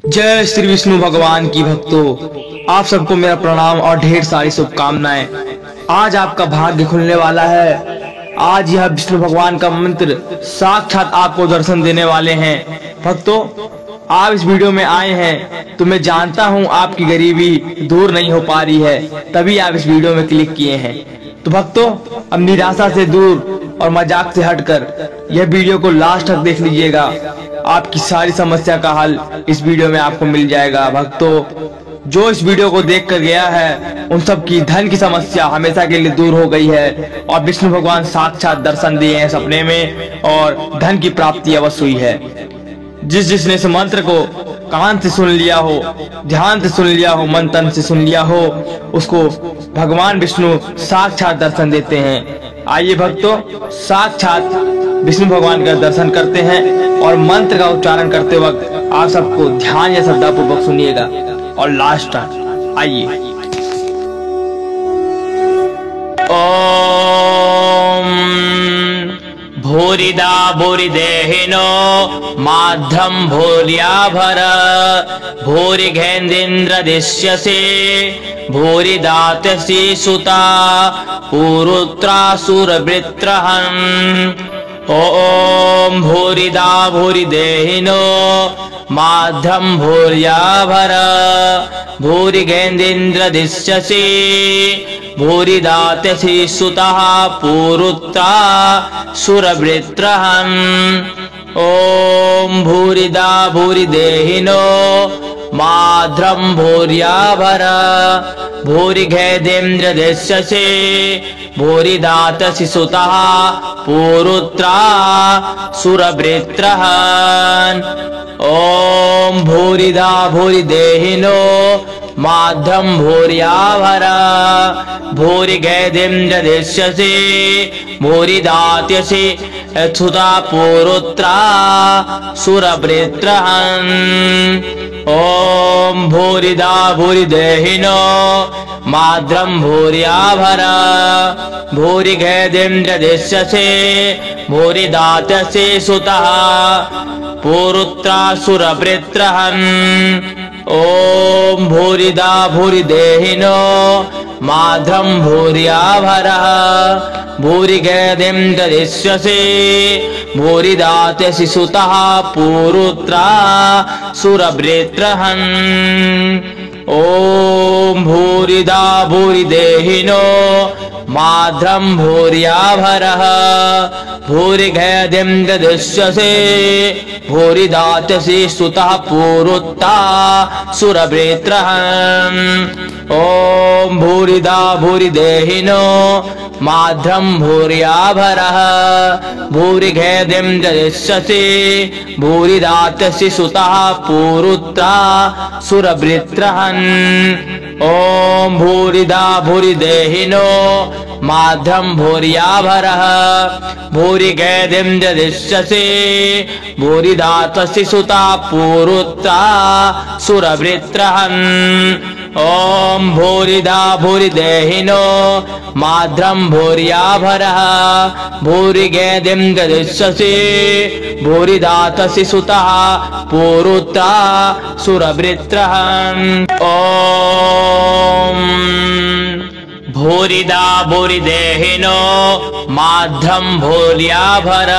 जय श्री विष्णु भगवान की भक्तों, आप सबको मेरा प्रणाम और ढेर सारी शुभकामनाएं। आज आपका भाग्य खुलने वाला है। आज यह विष्णु भगवान का मंत्र साक्षात आपको दर्शन देने वाले हैं। भक्तों, आप इस वीडियो में आए हैं तो मैं जानता हूं आपकी गरीबी दूर नहीं हो पा रही है, तभी आप इस वीडियो में क्लिक किए हैं। तो भक्तों, अब निराशा से दूर और मजाक से हटकर यह वीडियो को लास्ट तक देख लीजिएगा। आपकी सारी समस्या का हल इस वीडियो में आपको मिल जाएगा। भक्तों, जो इस वीडियो को देख कर गया है उन सब की धन की समस्या हमेशा के लिए दूर हो गई है और विष्णु भगवान साक्षात दर्शन दिए हैं सपने में और धन की प्राप्ति अवश्य हुई है। जिसने इस मंत्र को कान से सुन लिया हो, ध्यान से सुन लिया हो, मन तन से सुन लिया हो, उसको भगवान विष्णु साक्षात दर्शन देते हैं। आइए भक्तों, साक्षात विष्णु भगवान का दर्शन करते हैं और मंत्र का उच्चारण करते वक्त आप सबको ध्यान या श्रद्धापूर्वक सुनिएगा और लास्ट तक आइए। ओम भूरिदा भूरिदेहिनो माध्यम भूर्याभर भूरिघेन्द्रिन्द्र दिश्यसे भूरिदात्यसि सुता पुरुत्रासुरवृत्रहन्। ओम भूरिदा भूरिदेहिनो माध्यम भूर्याभर भूरिघेन्द्रिन्द्र दिश्यसे भूरिदात्यसि सुतः पुरुत्रा सुरवृत्रहन्। ओम भूरिदा भूरिदेहिनो माध्यम भूर्याभर भूरिघेन्द्रिन्द्र दिश्यसे भूरिदात्यसि सुतः पुरुत्रा सुरवृत्रहन्। ओम भूरिदा भूरिदेहिनो माध्यम भूर्याभर भूरिघेन्द्रिन्द्र दिश्यसे भूरिदात्यसि सुतः पुरुत्रा सुरवृत्रहन्। ओम भूरिदा भूरिदेहिनो माध्यम भूर्याभर भूरिघेन्द्रिन्द्र दिश्यसे भूरिदात्यसि सुतः पुरुत्रा सुरवृत्रहन्। ओम भूरिदा भूरिदेहिनो माध्यम भूर्याभर भूरिघेन्द्रिन्द्र दिश्यसे भूरिदात्यसि सुतः पुरुत्रा सुरवृत्रहन्। ओम भूरिदा भूरिदेहिनो माध्यम भूर्याभर भूरिघेन्द्रिन्द्र दिश्यसे भूरिदात्यसि सुतः पुरुत्रा सुरवृत्रहन्। ओम भूरिदा भूरिदेहिनो माध्यम भूर्याभर भूरिघेन्द्रिन्द्र दिश्यसे भूरिदात्यसि सुतः पुरुत्रा सुरवृत्रहन्। ओम भूरिदा भूरिदेहिनो माध्यम भूर्याभर भूरिघेन्द्रिन्द्र दिश्यसे भूरिदात्यसि सुतः पुरुत्रा सुरवृत्रहन्। ओम भूरिदा भूरिदेहिनो माध्यम भूर्याभर भूरिघेन्द्रिन्द्र दिश्यसे भूरिदात्यसि सुतः पुरुत्रा सुरवृत्रहन्। ओम भूरिदा भूरिदेहिनो माध्यम भूर्याभर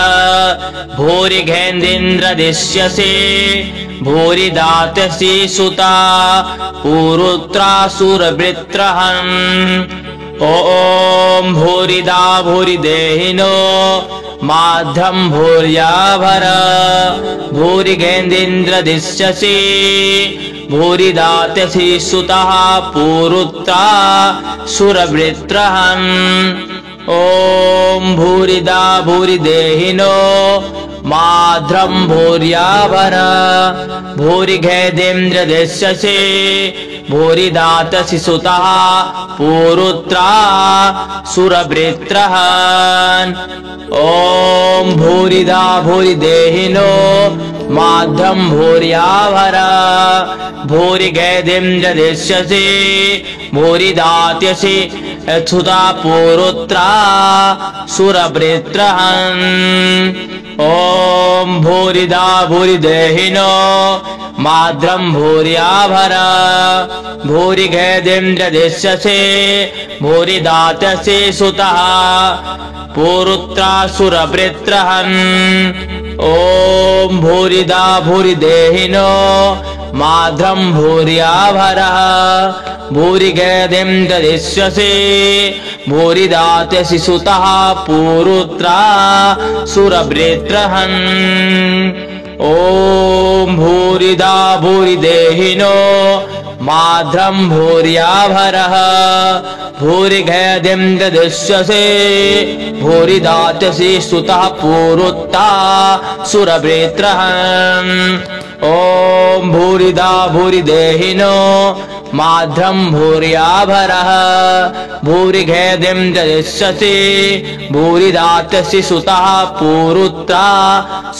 भूरिघेन्द्रिन्द्र दिश्यसे भूरिदात्यसि सुतः पुरुत्रा सुरवृत्रहन्। ओम भूरिदा भूरिदेहिनो माध्यम भूर्याभर भूरिघेन्द्रिन्द्र दिश्यसे भूरिदात्यसि सुतः पुरुत्रा सुरवृत्रहन्। ओम भूरिदा भूरिदेहिनो माध्यम भूर्याभर भूरिघेन्द्रिन्द्र दिश्यसे भूरिदात्यसि सुतः पुरुत्रा सुरवृत्रहन्। ओम भूरिदा भूरिदेहिनो माध्यम भूर्याभर भूरिघेन्द्रिन्द्र दिश्यसे भूरिदात्यसि यच्छुता पुरुत्रा सुरवृत्रहन्। ओम भूरिदा भूरिदेहिनो माद्रं भूर्याभर भूरिघेदिन्द्रदिश्यसे भूरिदात्यसे सुतः पुरुत्रा सुरवृत्रहन्। ओम भूरिदा भूरिदेहिनो माद्रं भूर्याभरः भूरिघेदिन्द्रदिश्यसे भूरिदात्यसि सुतः पुरुत्रा सुरवृत्रहन्। ओम भूरिदा भूरिदेहिनो माद्रं भूर्याभरः भूरिघेदिन्द्रदिश्यसे भूरिदात्यसि सुतः पुरुत्रा सुरवृत्रहन्। ओम भूरिदा भूरिदेहिनो माद्रं भूर्याभरः भूरिघेदिन्द्रदिश्यसे भूरिदात्यसि सुतः पुरुत्रा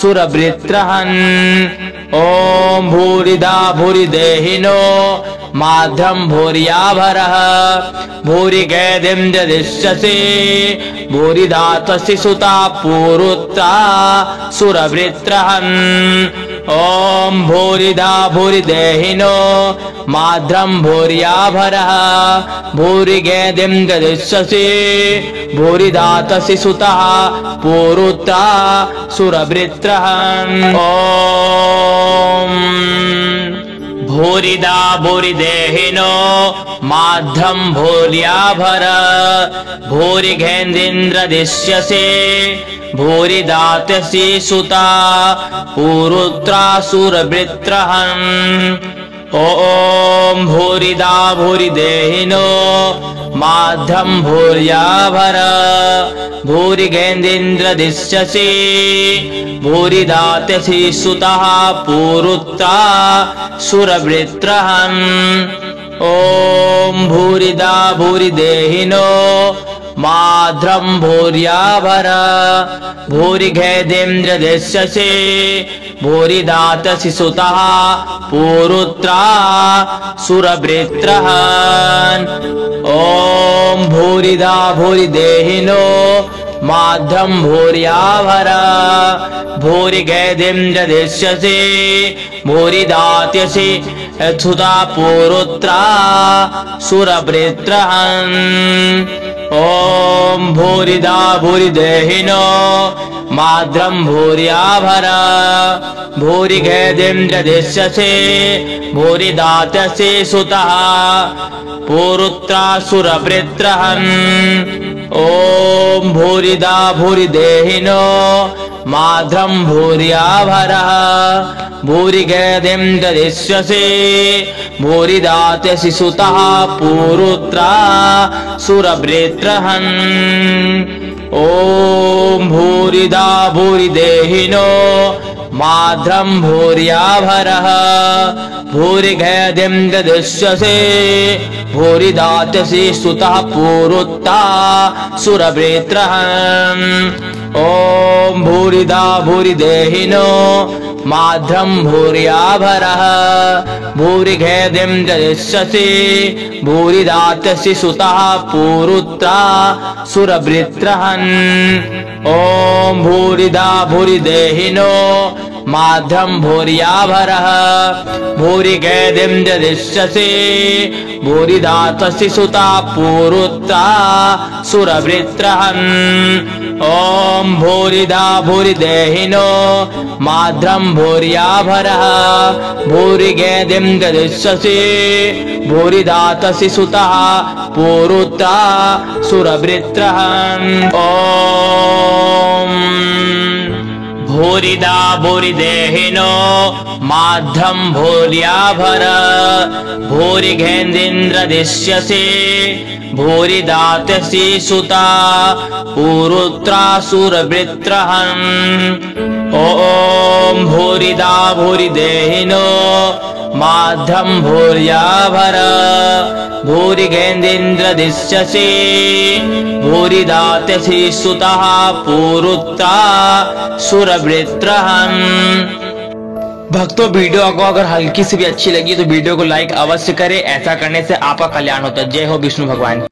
सुरवृत्रहन्। ओम भूरिदा भूरिदेहिनो माद्रं भूर्याभरः भूरिघेदिन्द्रदिश्यसे भूरिदात्यसि सुतः पुरुत्रा सुरवृत्रहन्। ओम भूरिदा भूरिदेहिनो माद्रं भूर्याभरः भूरिघेदिन्द्रदिश्यसे भूरिदात्यसि सुतः पुरुत्रा सुरवृत्रहन्। ओम भूरिदा भूरिदेहिनो माद्रं भूर्याभरः भूरिघेदिन्द्रदिश्यसे भूरिदात्यसि सुतः पुरुत्रा सुरवृत्रहन्। ओम भूरिदा भूरिदेहिनो माद्रं भूर्याभरः भूरिघेदिन्द्रदिश्यसे भूरिदात्यसि सुतः पुरुत्रा सुरवृत्रहन्। ओम भूरिदा भूरिदेहिनो माद्रं भूर्याभरः भूरिघेदिन्द्रदिश्यसे भूरिदात्यसि सुतः पुरुत्रा सुरवृत्रहन्। ओम भूरिदा भूरिदेहिनो माद्रं भूर्याभरः भूरिघेदिन्द्रदिश्यसे भूरिदात्यसि यच्छुता पुरुत्रा सुरवृत्रहन्। ओम भूरिदा भूरिदेहिनो माद्रं भूर्याभरः भूरिघेदिन्द्रदिश्यसे भूरिदात्यसि सुतः पुरुत्रा सुरवृत्रहन्। ओम भूरिदा भूरिदेहिनो माद्रं भूर्याभरः भूरिघेदिन्द्रदिश्यसे भूरिदात्यसि सुतः पुरुत्रा सुरवृत्रहन्। ओम भूरिदा भूरिदेहिनो माद्रं भूर्याभरः भूरिघेदिन्द्रदिश्यसे भूरिदात्यसि सुतः पुरुत्रा सुरवृत्रहन्। ओम भूरिदा भूरिदेहिनो माद्रं भूर्याभरः भूरिघेदिन्द्रदिश्यसे भूरिदात्यसि सुतः पुरुत्रा सुरवृत्रहन्। ओम भूरिदा भूरिदेहिनो माद्रं भूर्याभरः भूरिघेदिन्द्रदिश्यसे भूरिदात्यसि सुतः पुरुत्रा सुरवृत्रहन्। ओम भूरिदा भूरिदेहिनो माद्रं भूर्याभरः भूरिघेदिन्द्रदिश्यसे भूरिदात्यसि सुतः पुरुत्रा सुरवृत्रहन्। ओम भूरिदा भूरिदेहिनो माद्रं भूर्याभरः भूरिघेदिन्द्रदिश्यसे भूरिदात्यसि सुतः पुरुत्रा सुरवृत्रहन्। ओम भूरिदा भूरिदेहिनो माद्रं भूर्याभरः भूरिघेदिन्द्रदिश्यसे भूरिदात्यसि सुतः पुरुत्रा सुरवृत्रहन्। भक्तों, वीडियो को अगर हल्की सी भी अच्छी लगी तो वीडियो को लाइक अवश्य करें। ऐसा करने से आपका कल्याण होता है। जय हो विष्णु भगवान।